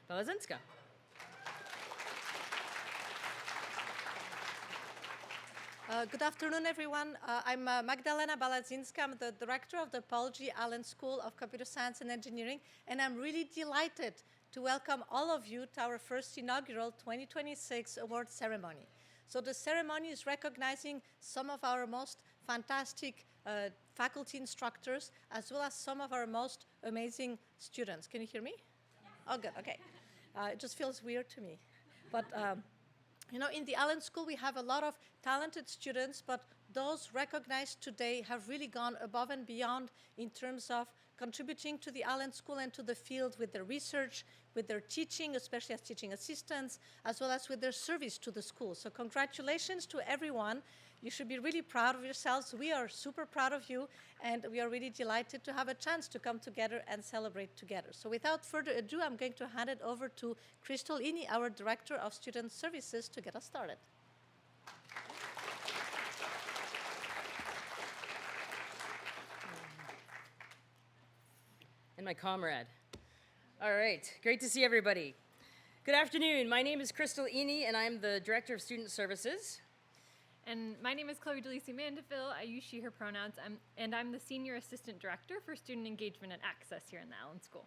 Balazinska. Good afternoon, everyone. I'm Magdalena Balazinska. I'm the director of the Paul G. Allen School of Computer Science and Engineering, and I'm really delighted to welcome all of you to our first inaugural 2026 award ceremony. So the ceremony is recognizing some of our most fantastic faculty instructors, as well as some of our most amazing students. Can you hear me? Oh, good, okay. It just feels weird to me. But you know, in the Allen School, we have a lot of talented students, but those recognized today have really gone above and beyond in terms of contributing to the Allen School and to the field with their research, with their teaching, especially as teaching assistants, as well as with their service to the school. So congratulations to everyone. You should be really proud of yourselves. We are super proud of you, and we are really delighted to have a chance to come together and celebrate together. So without further ado, I'm going to hand it over to Crystal Ini, our Director of Student Services, to get us started. And my comrade. All right, great to see everybody. Good afternoon, my name is Crystal Ini, and I'm the Director of Student Services. And my name is Chloe DeLisi Mandeville. I use she, her pronouns, and I'm the Senior Assistant Director for Student Engagement and Access here in the Allen School.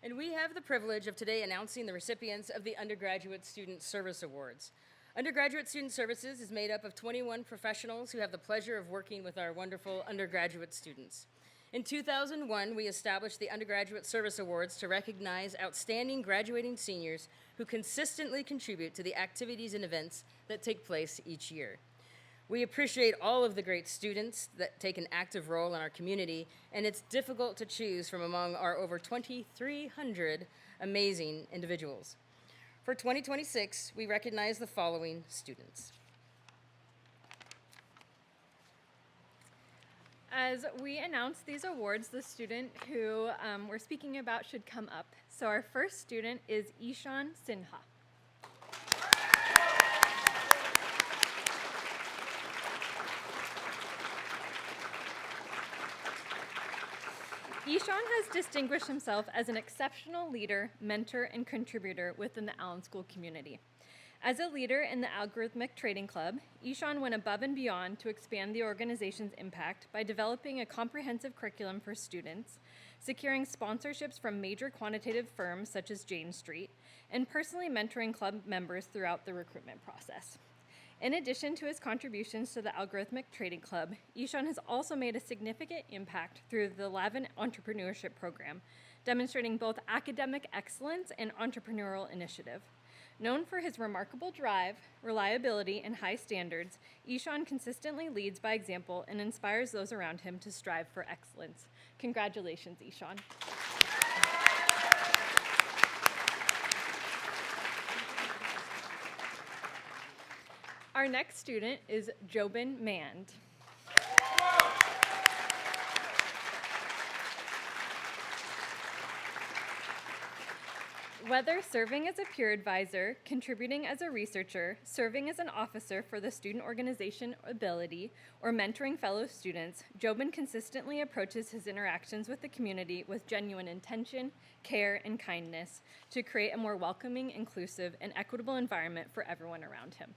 And we have the privilege of today announcing the recipients of the Undergraduate Student Service Awards. Undergraduate Student Services is made up of 21 professionals who have the pleasure of working with our wonderful undergraduate students. In 2001, we established the Undergraduate Service Awards to recognize outstanding graduating seniors who consistently contribute to the activities and events that take place each year. We appreciate all of the great students that take an active role in our community, and it's difficult to choose from among our over 2,300 amazing individuals. For 2026, we recognize the following students. As we announce these awards, the student who we're speaking about should come up. So our first student is Ishan Sinha. Ishan has distinguished himself as an exceptional leader, mentor, and contributor within the Allen School community. As a leader in the Algorithmic Trading Club, Ishan went above and beyond to expand the organization's impact by developing a comprehensive curriculum for students, securing sponsorships from major quantitative firms such as Jane Street, and personally mentoring club members throughout the recruitment process. In addition to his contributions to the Algorithmic Trading Club, Ishan has also made a significant impact through the Lavin Entrepreneurship Program, demonstrating both academic excellence and entrepreneurial initiative. Known for his remarkable drive, reliability, and high standards, Ishan consistently leads by example and inspires those around him to strive for excellence. Congratulations, Ishan. Our next student is Jobin Mand. Whether serving as a peer advisor, contributing as a researcher, serving as an officer for the student organization Ability, or mentoring fellow students, Jobin consistently approaches his interactions with the community with genuine intention, care, and kindness to create a more welcoming, inclusive, and equitable environment for everyone around him.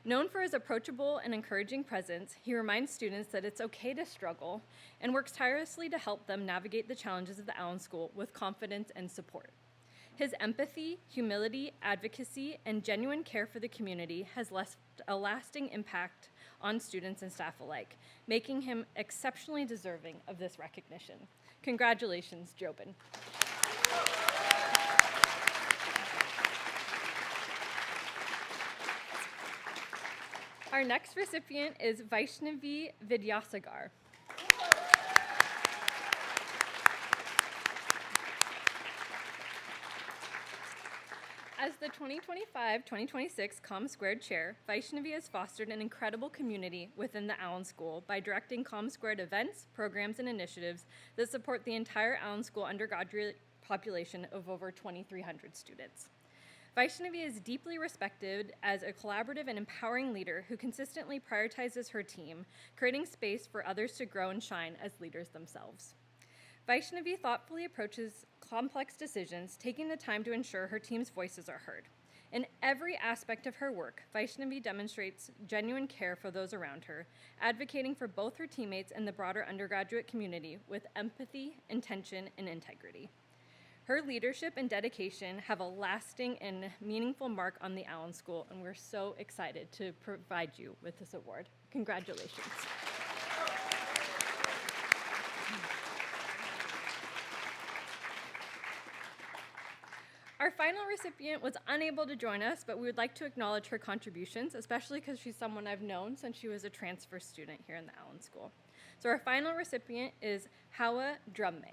Known for his approachable and encouraging presence, he reminds students that it's okay to struggle and works tirelessly to help them navigate the challenges of the Allen School with confidence and support. His empathy, humility, advocacy, and genuine care for the community has left a lasting impact on students and staff alike, making him exceptionally deserving of this recognition. Congratulations, Jobin. Our next recipient is Vaishnavi Vidyasagar. As the 2025-2026 ComSquared Chair, Vaishnavi has fostered an incredible community within the Allen School by directing ComSquared events, programs, and initiatives that support the entire Allen School undergraduate population of over 2,300 students. Vaishnavi is deeply respected as a collaborative and empowering leader who consistently prioritizes her team, creating space for others to grow and shine as leaders themselves. Vaishnavi thoughtfully approaches complex decisions, taking the time to ensure her team's voices are heard. In every aspect of her work, Vaishnavi demonstrates genuine care for those around her, advocating for both her teammates and the broader undergraduate community with empathy, intention, and integrity. Her leadership and dedication have a lasting and meaningful mark on the Allen School, and we're so excited to provide you with this award. Congratulations. Our final recipient was unable to join us, but we would like to acknowledge her contributions, especially because she's someone I've known since she was a transfer student here in the Allen School. So our final recipient is Hawa Drumme.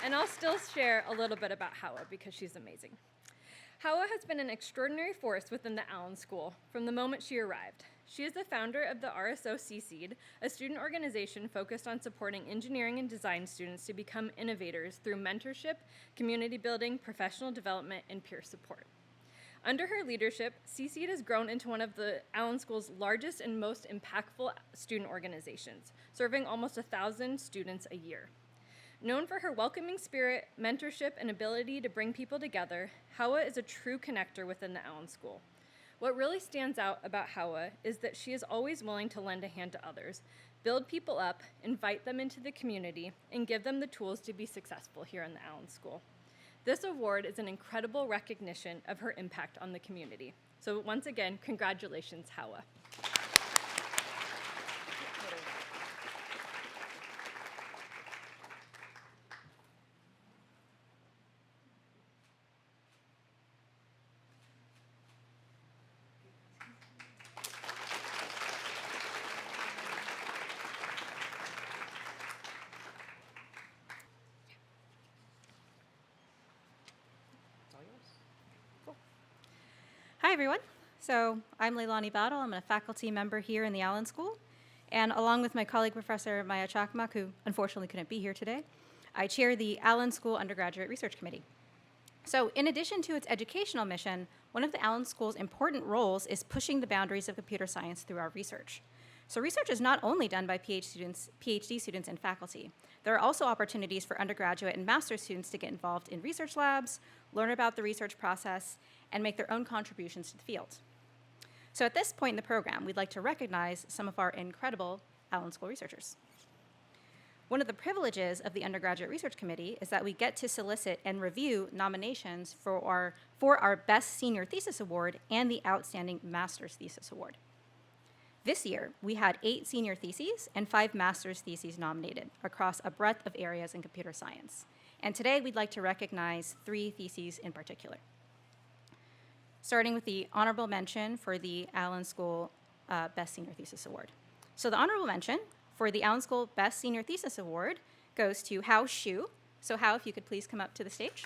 And I'll still share a little bit about Hawa because she's amazing. Hawa has been an extraordinary force within the Allen School from the moment she arrived. She is the founder of the RSO CSEED, a student organization focused on supporting engineering and design students to become innovators through mentorship, community building, professional development, and peer support. Under her leadership, CSEED has grown into one of the Allen School's largest and most impactful student organizations, serving almost 1,000 students a year. Known for her welcoming spirit, mentorship, and ability to bring people together, Hawa is a true connector within the Allen School. What really stands out about Hawa is that she is always willing to lend a hand to others, build people up, invite them into the community, and give them the tools to be successful here in the Allen School. This award is an incredible recognition of her impact on the community. So once again, congratulations, Hawa. Hi, everyone. So I'm Leilani Battle. I'm a faculty member here in the Allen School. And along with my colleague, Professor Maya Chakmak, who unfortunately couldn't be here today, I chair the Allen School Undergraduate Research Committee. So in addition to its educational mission, one of the Allen School's important roles is pushing the boundaries of computer science through our research. So research is not only done by PhD students and faculty. There are also opportunities for undergraduate and master's students to get involved in research labs, learn about the research process, and make their own contributions to the field. So at this point in the program, we'd like to recognize some of our incredible Allen School researchers. One of the privileges of the Undergraduate Research Committee is that we get to solicit and review nominations for our Best Senior Thesis Award and the Outstanding Master's Thesis Award. This year, we had 8 senior theses and 5 master's theses nominated across a breadth of areas in computer science. And today, we'd like to recognize 3 theses in particular. Starting with the honorable mention for the Allen School Best Senior Thesis Award. So the honorable mention for the Allen School Best Senior Thesis Award goes to Hao Xu. So Hao, if you could please come up to the stage.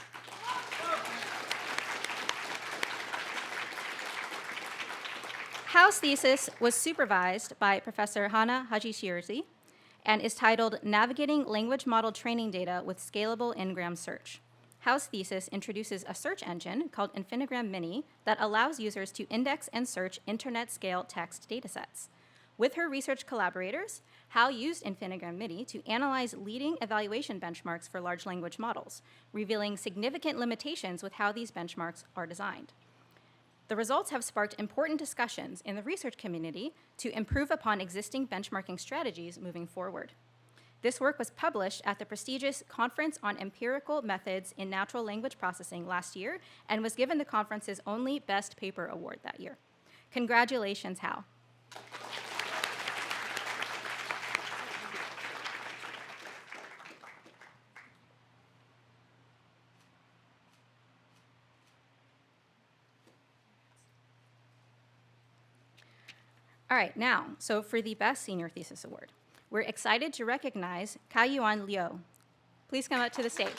Hao's thesis was supervised by Professor Hana Hajishirzi and is titled Navigating Language Model Training Data with Scalable N-gram Search. Hao's thesis introduces a search engine called Infinigram Mini that allows users to index and search internet-scale text datasets. With her research collaborators, Hao used Infinigram Mini to analyze leading evaluation benchmarks for large language models, revealing significant limitations with how these benchmarks are designed. The results have sparked important discussions in the research community to improve upon existing benchmarking strategies moving forward. This work was published at the prestigious Conference on Empirical Methods in Natural Language Processing last year and was given the conference's only Best Paper Award that year. Congratulations, Hao. All right, now, so for the Best Senior Thesis Award, we're excited to recognize Kai-Yuan Liu. Please come up to the stage.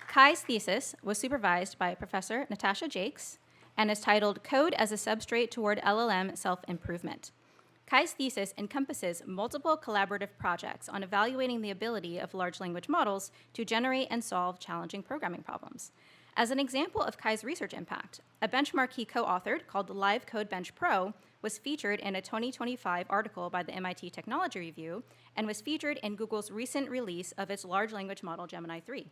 Kai's thesis was supervised by Professor Natasha Jakes and is titled Code as a Substrate Toward LLM Self-Improvement. Kai's thesis encompasses multiple collaborative projects on evaluating the ability of large language models to generate and solve challenging programming problems. As an example of Kai's research impact, a benchmark he co-authored called the Live Code Bench Pro was featured in a 2025 article by the MIT Technology Review and was featured in Google's recent release of its large language model Gemini 3.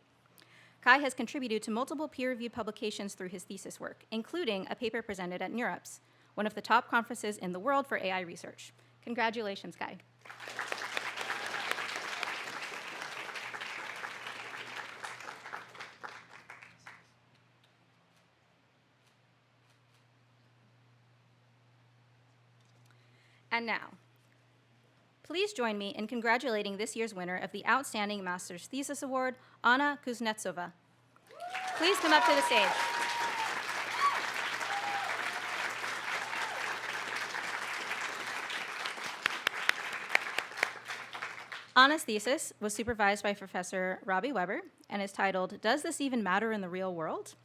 Kai has contributed to multiple peer-reviewed publications through his thesis work, including a paper presented at NeurIPS, one of the top conferences in the world for AI research. Congratulations, Kai. And now, please join me in congratulating this year's winner of the Outstanding Master's Thesis Award, Anna Kuznetsova. Please come up to the stage. Anna's thesis was supervised by Professor Robbie Weber and is titled, "Does This Even Matter in the Real World?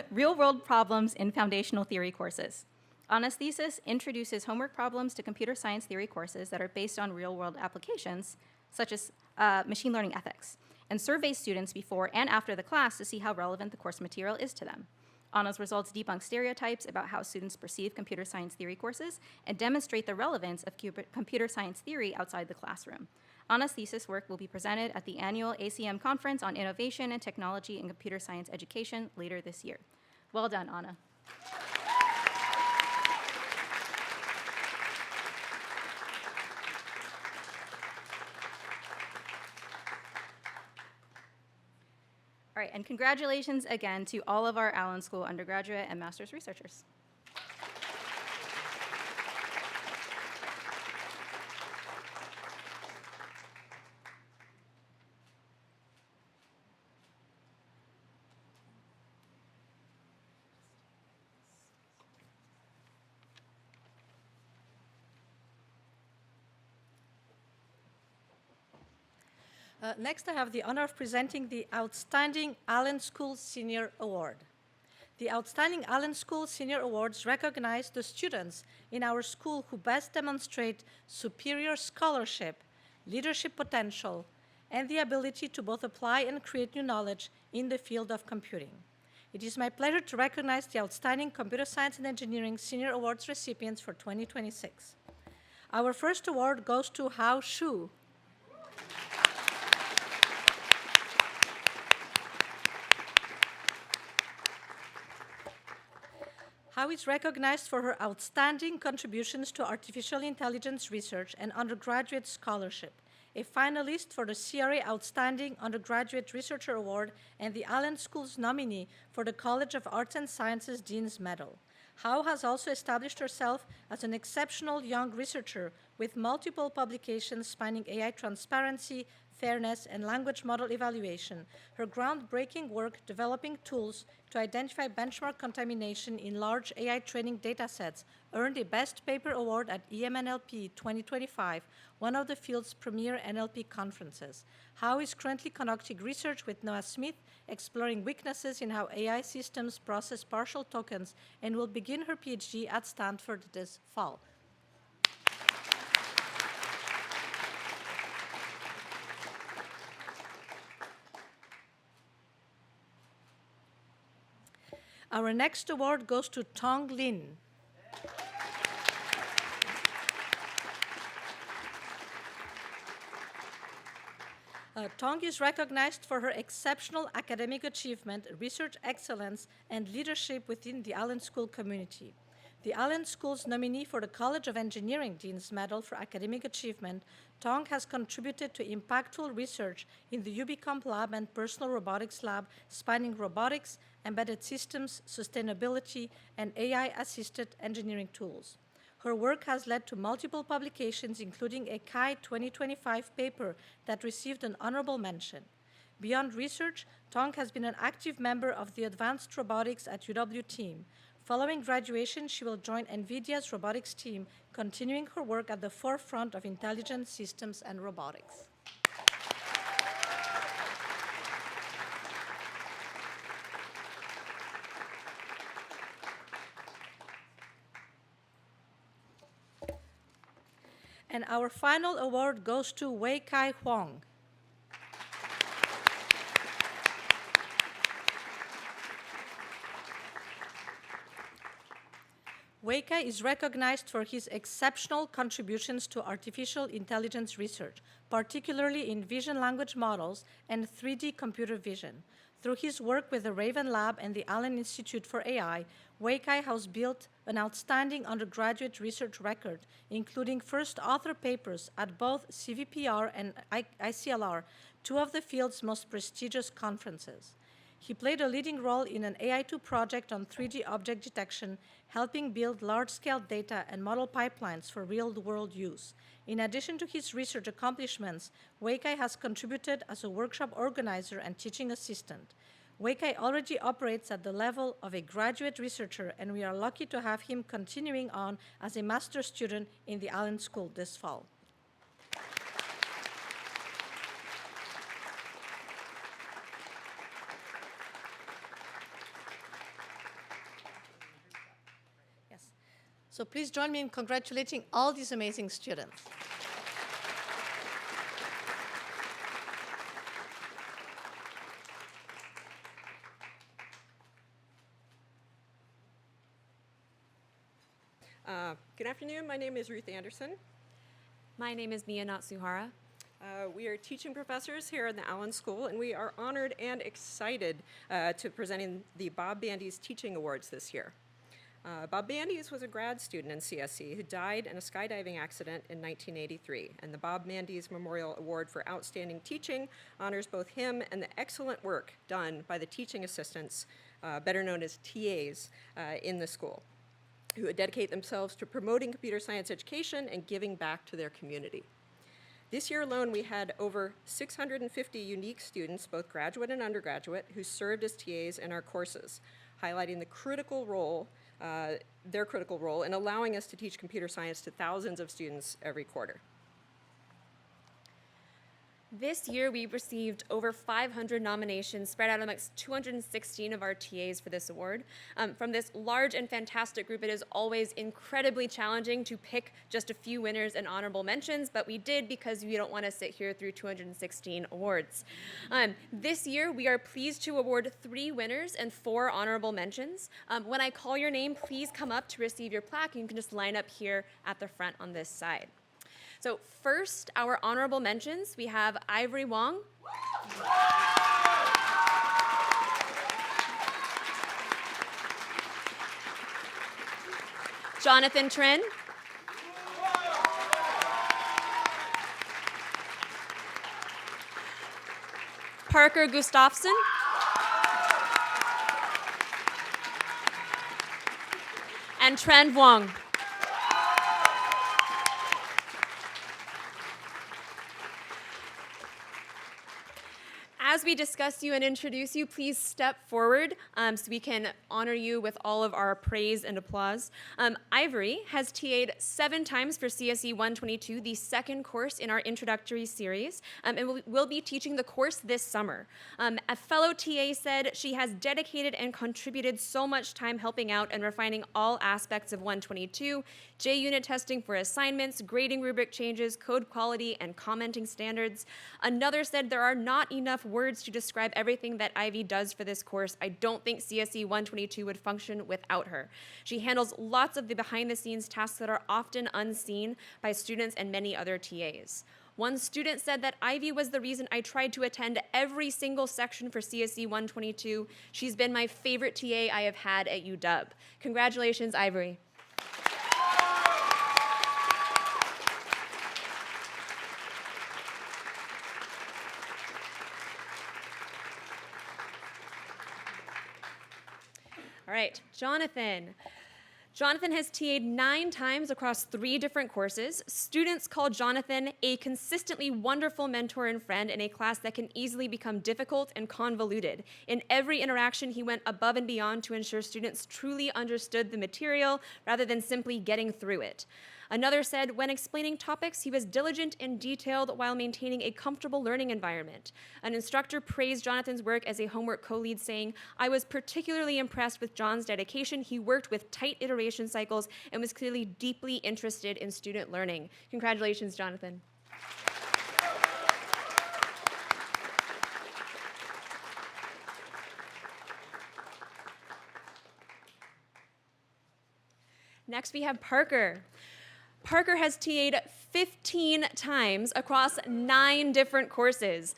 Real-World Problems in Foundational Theory Courses." Anna's thesis introduces homework problems to computer science theory courses that are based on real-world applications, such as machine learning ethics, and surveys students before and after the class to see how relevant the course material is to them. Anna's results debunk stereotypes about how students perceive computer science theory courses and demonstrate the relevance of computer science theory outside the classroom. Anna's thesis work will be presented at the annual ACM Conference on Innovation and Technology in Computer Science Education later this year. Well done, Anna. All right, and congratulations again to all of our Allen School undergraduate and master's researchers. Next, I have the honor of presenting the Outstanding Allen School Senior Award. The Outstanding Allen School Senior Awards recognize the students in our school who best demonstrate superior scholarship, leadership potential, and the ability to both apply and create new knowledge in the field of computing. It is my pleasure to recognize the Outstanding Computer Science and Engineering Senior Awards recipients for 2026. Our first award goes to Hao Shu. Hao is recognized for her outstanding contributions to artificial intelligence research and undergraduate scholarship, a finalist for the CRA Outstanding Undergraduate Researcher Award and the Allen School's nominee for the College of Arts and Sciences Dean's Medal. Hao has also established herself as an exceptional young researcher with multiple publications spanning AI transparency, fairness, and language model evaluation. Her groundbreaking work developing tools to identify benchmark contamination in large AI training datasets earned a Best Paper Award at EMNLP 2025, one of the field's premier NLP conferences. Hao is currently conducting research with Noah Smith, exploring weaknesses in how AI systems process partial tokens, and will begin her PhD at Stanford this fall. Our next award goes to Tong Lin. Tong is recognized for her exceptional academic achievement, research excellence, and leadership within the Allen School community. The Allen School's nominee for the College of Engineering Dean's Medal for Academic Achievement, Tong has contributed to impactful research in the UbiComp Lab and Personal Robotics Lab, spanning robotics, embedded systems, sustainability, and AI-assisted engineering tools. Her work has led to multiple publications, including a CHI 2025 paper that received an honorable mention. Beyond research, Tong has been an active member of the Advanced Robotics at UW team. Following graduation, she will join NVIDIA's robotics team, continuing her work at the forefront of intelligent systems and robotics. And our final award goes to Wei Kai Huang. Wei-Kai is recognized for his exceptional contributions to artificial intelligence research, particularly in vision language models and 3D computer vision. Through his work with the Raven Lab and the Allen Institute for AI, Wei-Kai has built an outstanding undergraduate research record, including first author papers at both CVPR and ICLR, two of the field's most prestigious conferences. He played a leading role in an AI2 project on 3D object detection, helping build large-scale data and model pipelines for real-world use. In addition to his research accomplishments, Wei-Kai has contributed as a workshop organizer and teaching assistant. Wei-Kai already operates at the level of a graduate researcher, and we are lucky to have him continuing on as a master's student in the Allen School this fall. So please join me in congratulating all these amazing students. Good afternoon. My name is Ruth Anderson. My name is Mia Natsuhara. We are teaching professors here in the Allen School, and we are honored and excited to presenting the Bob Bandies Teaching Awards this year. Bob Bandies was a grad student in CSC who died in a skydiving accident in 1983, and the Bob Bandies Memorial Award for Outstanding Teaching honors both him and the excellent work done by the teaching assistants, better known as TAs, in the school, who dedicate themselves to promoting computer science education and giving back to their community. This year alone, we had over 650 unique students, both graduate and undergraduate, who served as TAs in our courses, highlighting the critical role, their critical role in allowing us to teach computer science to thousands of students every quarter. This year, we received over 500 nominations spread out amongst 216 of our TAs for this award. From this large and fantastic group, it is always incredibly challenging to pick just a few winners and honorable mentions, but we did because we don't want to sit here through 216 awards. This year, we are pleased to award 3 winners and 4 honorable mentions. When I call your name, please come up to receive your plaque, and you can just line up here at the front on this side. So first, our honorable mentions, we have Ivory Wong. Jonathan Trin. Parker Gustafson. And Tren Wong. As we discuss you and introduce you, please step forward so we can honor you with all of our praise and applause. Ivory has TA'd 7 times for CSE 122, the second course in our introductory series, and will be teaching the course this summer. A fellow TA said she has dedicated and contributed so much time helping out and refining all aspects of 122, JUnit testing for assignments, grading rubric changes, code quality, and commenting standards. Another said there are not enough words to describe everything that Ivy does for this course. I don't think CSE 122 would function without her. She handles lots of the behind-the-scenes tasks that are often unseen by students and many other TAs. One student said that Ivy was the reason I tried to attend every single section for CSE 122. She's been my favorite TA I have had at UW. Congratulations, Ivory. All right, Jonathan. Jonathan has TA'd 9 times across 3 different courses. Students call Jonathan a consistently wonderful mentor and friend in a class that can easily become difficult and convoluted. In every interaction, he went above and beyond to ensure students truly understood the material rather than simply getting through it. Another said, when explaining topics, he was diligent and detailed while maintaining a comfortable learning environment. An instructor praised Jonathan's work as a homework co-lead, saying, I was particularly impressed with John's dedication. He worked with tight iteration cycles and was clearly deeply interested in student learning. Congratulations, Jonathan. Next, we have Parker. Parker has TA'd 15 times across 9 different courses.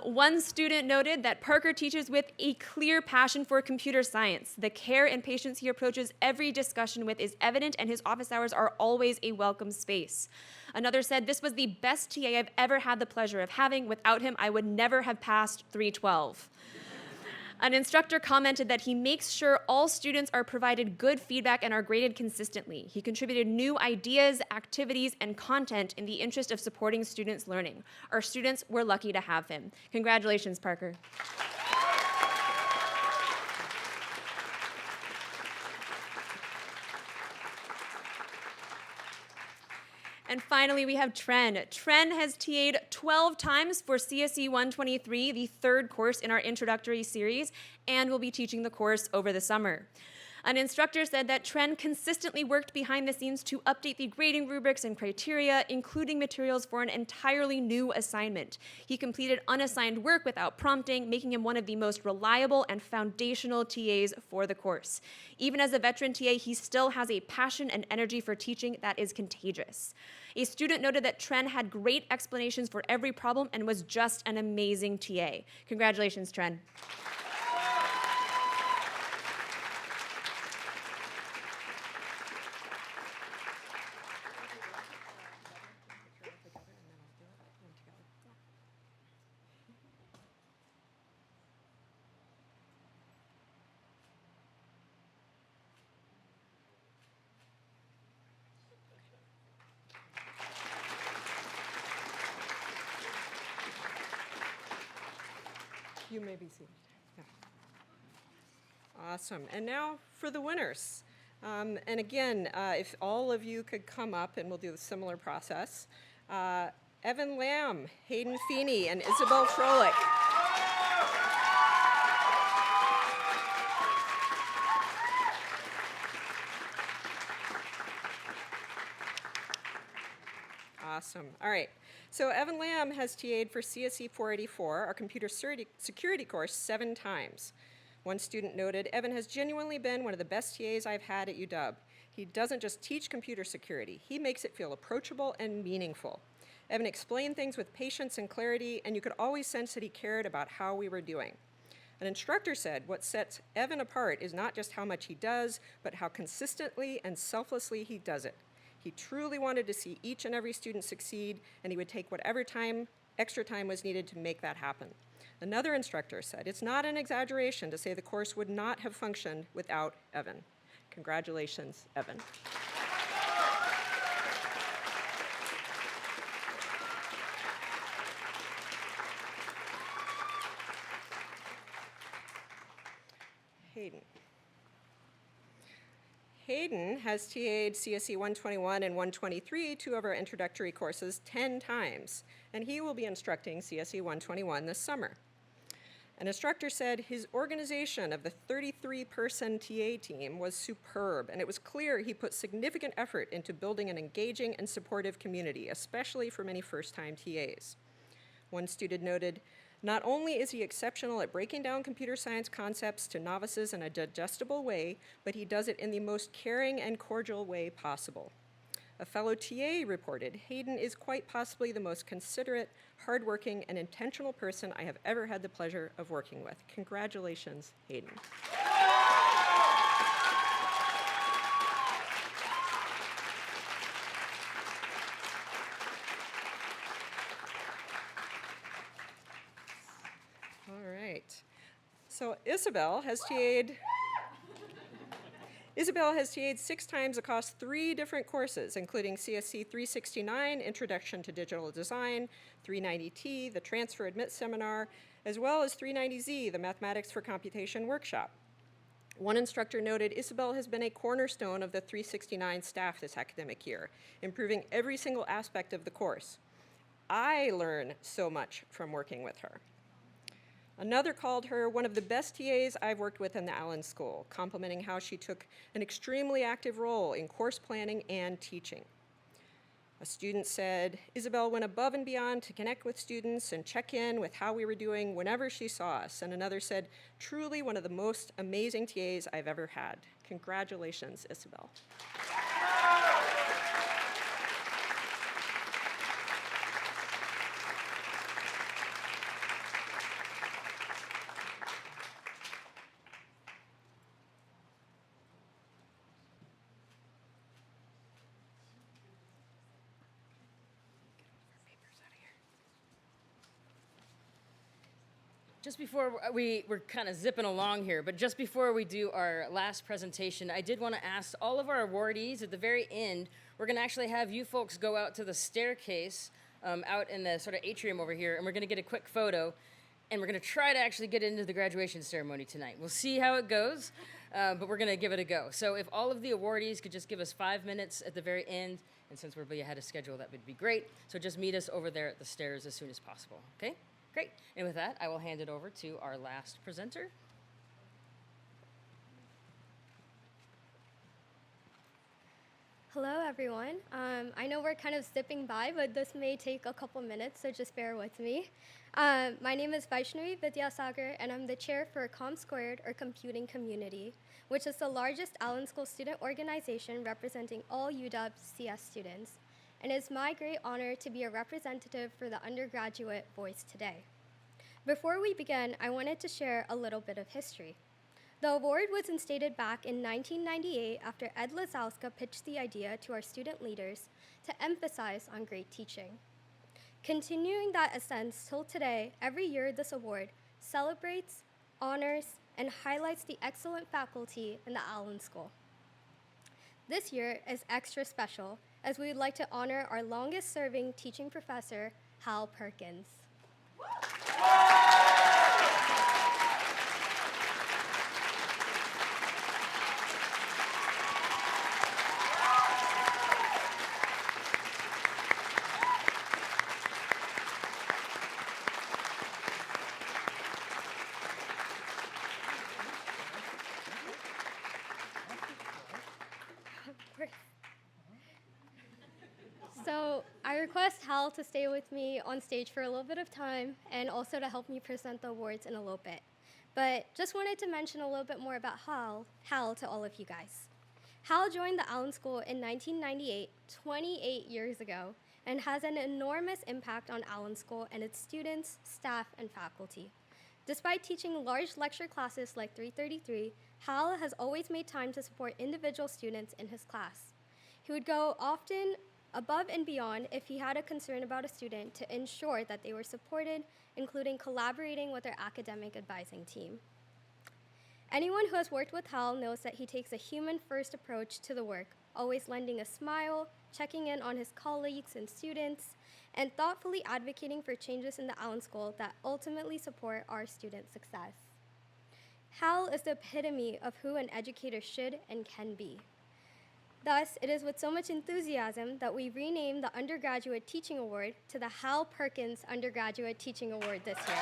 One student noted that Parker teaches with a clear passion for computer science. The care and patience he approaches every discussion with is evident, and his office hours are always a welcome space. Another said, "This was the best TA I've ever had the pleasure of having. Without him, I would never have passed 312. An instructor commented that he makes sure all students are provided good feedback and are graded consistently. He contributed new ideas, activities, and content in the interest of supporting students' learning. Our students were lucky to have him." Congratulations, Parker. And finally, we have Tren. Tren has TA'd 12 times for CSE 123, the third course in our introductory series, and will be teaching the course over the summer. An instructor said that Tren consistently worked behind the scenes to update the grading rubrics and criteria, including materials for an entirely new assignment. He completed unassigned work without prompting, making him one of the most reliable and foundational TAs for the course. Even as a veteran TA, he still has a passion and energy for teaching that is contagious. A student noted that Tren had great explanations for every problem and was just an amazing TA. Congratulations, Tren. You may be seated. Yeah. Awesome. And now for the winners. And again, if all of you could come up, and we'll do a similar process. Evan Lamb, Hayden Feeney, and Isabel Froelich. Awesome. All right. So Evan Lamb has TA'd for CSE 484, our computer security course, 7 times. One student noted, "Evan has genuinely been one of the best TAs I've had at UW. He doesn't just teach computer security, he makes it feel approachable and meaningful. Evan explained things with patience and clarity, and you could always sense that he cared about how we were doing." An instructor said, "What sets Evan apart is not just how much he does, but how consistently and selflessly he does it. He truly wanted to see each and every student succeed, and he would take whatever extra time was needed to make that happen." Another instructor said, "It's not an exaggeration to say the course would not have functioned without Evan." Congratulations, Evan. Hayden. Hayden has TA'd CSE 121 and 123, 2 of our introductory courses, 10 times, and he will be instructing CSE 121 this summer. An instructor said his organization of the 33-person TA team was superb, and it was clear he put significant effort into building an engaging and supportive community, especially for many first-time TAs. One student noted, "Not only is he exceptional at breaking down computer science concepts to novices in a digestible way, but he does it in the most caring and cordial way possible." A fellow TA reported, "Hayden is quite possibly the most considerate, hardworking, and intentional person I have ever had the pleasure of working with." Congratulations, Hayden. All right. So Isabel has TA'd 6 times across 3 different courses, including CSC 369, Introduction to Digital Design, 390T, the Transfer Admit Seminar, as well as 390Z, the Mathematics for Computation Workshop. One instructor noted, "Isabel has been a cornerstone of the 369 staff this academic year, improving every single aspect of the course. I learn so much from working with her." Another called her one of the best TAs I've worked with in the Allen School, complimenting how she took an extremely active role in course planning and teaching. A student said, "Isabel went above and beyond to connect with students and check in with how we were doing whenever she saw us." And another said, "Truly one of the most amazing TAs I've ever had." Congratulations, Isabel. Just before we're kind of zipping along here, but just before we do our last presentation, I did want to ask all of our awardees at the very end, we're going to actually have you folks go out to the staircase out in the sort of atrium over here, and we're going to get a quick photo, and we're going to try to actually get into the graduation ceremony tonight. We'll see how it goes, but we're going to give it a go. So if all of the awardees could just give us 5 minutes at the very end, and since we're ahead of schedule, that would be great. So just meet us over there at the stairs as soon as possible, okay? Great. And with that, I will hand it over to our last presenter. Hello, everyone. I know we're kind of zipping by, but this may take a couple minutes, so just bear with me. My name is Vaishnavi Vidyasagar, and I'm the chair for Com2, or Computing Community, which is the largest Allen School student organization representing all UW CS students. And it's my great honor to be a representative for the undergraduate voice today. Before we begin, I wanted to share a little bit of history. The award was instated back in 1998 after Ed Lazowska pitched the idea to our student leaders to emphasize on great teaching. Continuing that essence till today, every year this award celebrates, honors, and highlights the excellent faculty in the Allen School. This year is extra special as we would like to honor our longest-serving teaching professor, Hal Perkins. So I request Hal to stay with me on stage for a little bit of time and also to help me present the awards in a little bit. But just wanted to mention a little bit more about Hal to all of you guys. Hal joined the Allen School in 1998, 28 years ago, and has an enormous impact on Allen School and its students, staff, and faculty. Despite teaching large lecture classes like 333, Hal has always made time to support individual students in his class. He would go often above and beyond if he had a concern about a student to ensure that they were supported, including collaborating with their academic advising team. Anyone who has worked with Hal knows that he takes a human-first approach to the work, always lending a smile, checking in on his colleagues and students, and thoughtfully advocating for changes in the Allen School that ultimately support our student success. Hal is the epitome of who an educator should and can be. Thus, it is with so much enthusiasm that we renamed the Undergraduate Teaching Award to the Hal Perkins Undergraduate Teaching Award this year.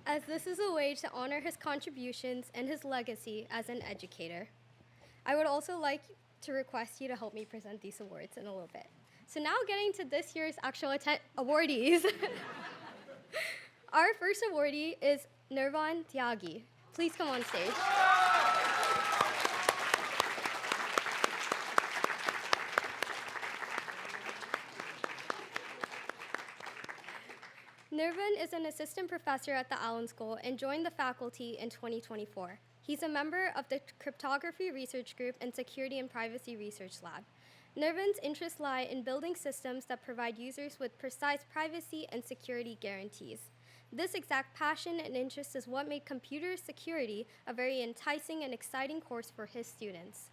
As this is a way to honor his contributions and his legacy as an educator. I would also like to request you to help me present these awards in a little bit. So now getting to this year's actual awardees. Our first awardee is Nirvan Tyagi. Please come on stage. Nirvan is an assistant professor at the Allen School and joined the faculty in 2024. He's a member of the Cryptography Research Group and Security and Privacy Research Lab. Nirvan's interests lie in building systems that provide users with precise privacy and security guarantees. This exact passion and interest is what made computer security a very enticing and exciting course for his students.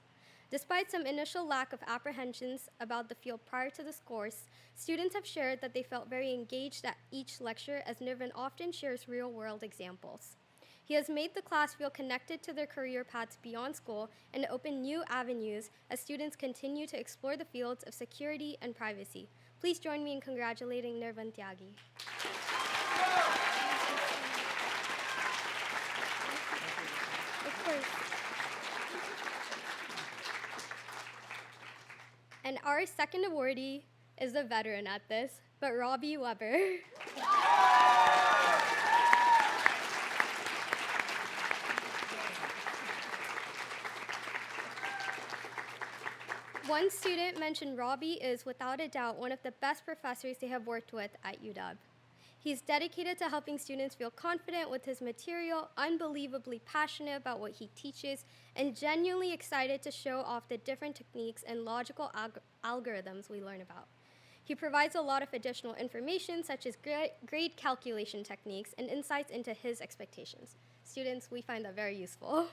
Despite some initial lack of apprehensions about the field prior to this course, students have shared that they felt very engaged at each lecture as Nirvan often shares real-world examples. He has made the class feel connected to their career paths beyond school and opened new avenues as students continue to explore the fields of security and privacy. Please join me in congratulating Nirvan Tyagi. Of course. And our second awardee is a veteran at this, but Robbie Weber. One student mentioned Robbie is, without a doubt, one of the best professors they have worked with at UW. He's dedicated to helping students feel confident with his material, unbelievably passionate about what he teaches, and genuinely excited to show off the different techniques and logical algorithms we learn about. He provides a lot of additional information, such as grade calculation techniques and insights into his expectations. Students, we find that very useful.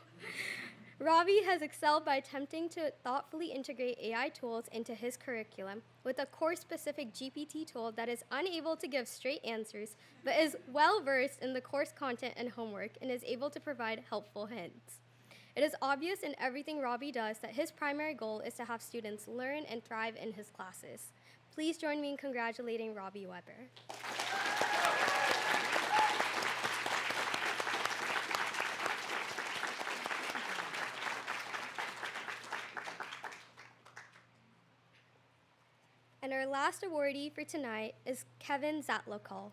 Robbie has excelled by attempting to thoughtfully integrate AI tools into his curriculum with a course-specific GPT tool that is unable to give straight answers, but is well-versed in the course content and homework and is able to provide helpful hints. It is obvious in everything Robbie does that his primary goal is to have students learn and thrive in his classes. Please join me in congratulating Robbie Weber. And our last awardee for tonight is Kevin Zatlokal.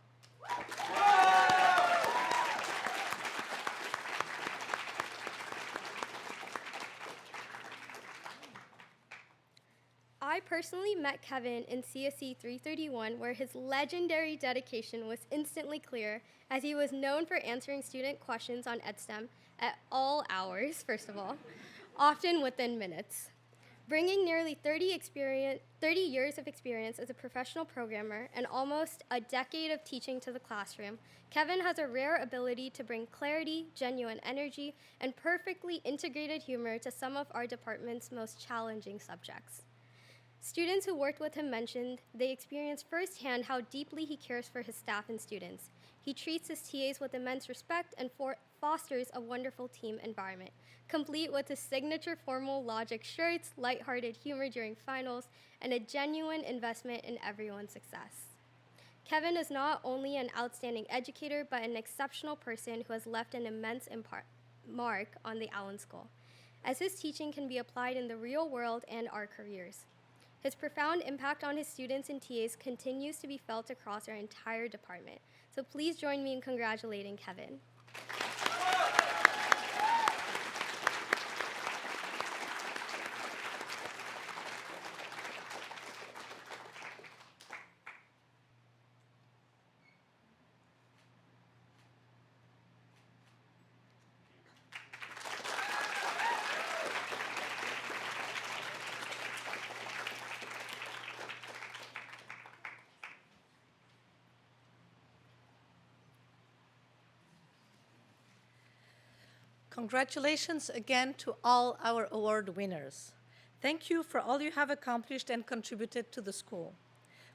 I personally met Kevin in CSE 331, where his legendary dedication was instantly clear, as he was known for answering student questions on EdSTEM at all hours, first of all, often within minutes. Bringing nearly 30 years of experience as a professional programmer and almost a decade of teaching to the classroom, Kevin has a rare ability to bring clarity, genuine energy, and perfectly integrated humor to some of our department's most challenging subjects. Students who worked with him mentioned they experienced firsthand how deeply he cares for his staff and students. He treats his TAs with immense respect and fosters a wonderful team environment, complete with his signature formal logic shirts, lighthearted humor during finals, and a genuine investment in everyone's success. Kevin is not only an outstanding educator, but an exceptional person who has left an immense mark on the Allen School, as his teaching can be applied in the real world and our careers. His profound impact on his students and TAs continues to be felt across our entire department. So please join me in congratulating Kevin. Congratulations again to all our award winners. Thank you for all you have accomplished and contributed to the school.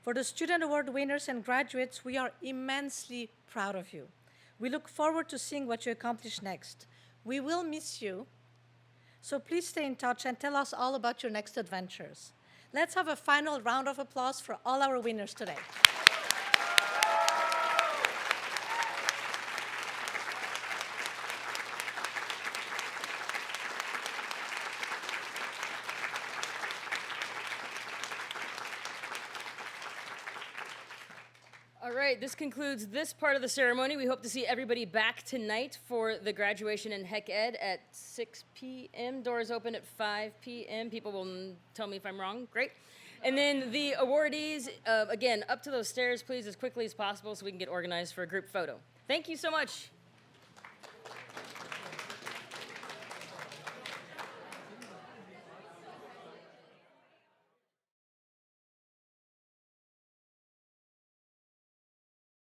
For the student award winners and graduates, we are immensely proud of you. We look forward to seeing what you accomplish next. We will miss you, so please stay in touch and tell us all about your next adventures. Let's have a final round of applause for all our winners today. All right, this concludes this part of the ceremony. We hope to see everybody back tonight for the graduation in Hec Ed at 6 p.m. Doors open at 5 p.m. People will tell me if I'm wrong. Great. And then the awardees, again, up to those stairs, please, as quickly as possible so we can get organized for a group photo. Thank you so much.